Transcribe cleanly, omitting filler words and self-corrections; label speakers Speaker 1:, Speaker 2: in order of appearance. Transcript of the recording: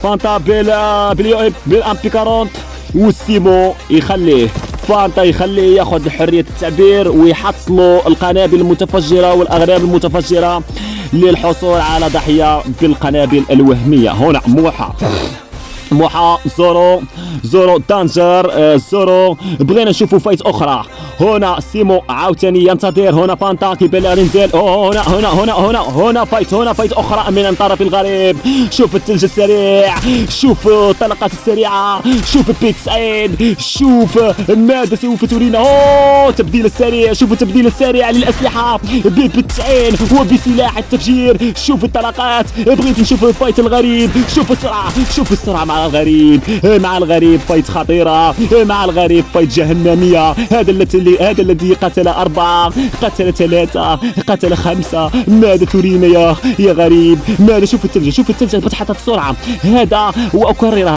Speaker 1: فانتا بالامبي 40 والسيمو يخليه. فانتا يخليه ياخذ حرية التعبير ويحط له القنابل المتفجرة والأغراب المتفجرة للحصول على ضحية بالقنابل الوهمية. هنا موحى زورو دانجر زورو. بغينا نشوفوا فايت اخرى. هنا سيمو عاوتاني ينتظر. هنا فانتا كيبان لي ينزل. هنا فايت اخرى من الطرف الغريب. شوف الثلج السريع، شوف الطلقات السريعه، شوف بيت سعيد، شوف ماذا سوف ترينا. تبديل السريع، شوف التبديل السريع للاسلحه بالتعين وبسلاح التفجير. شوف الطلقات. بغيت نشوف الفايت الغريب. شوف السرعه مع الغريب فايت خطيرة. مع الغريب فايت جهنمية. هذا الذي قتل 4، قتل 3، قتل 5. ماذا ترينا يا غريب؟ ماذا؟ شوف الثلج فتحت السرعة. هذا وأكررها.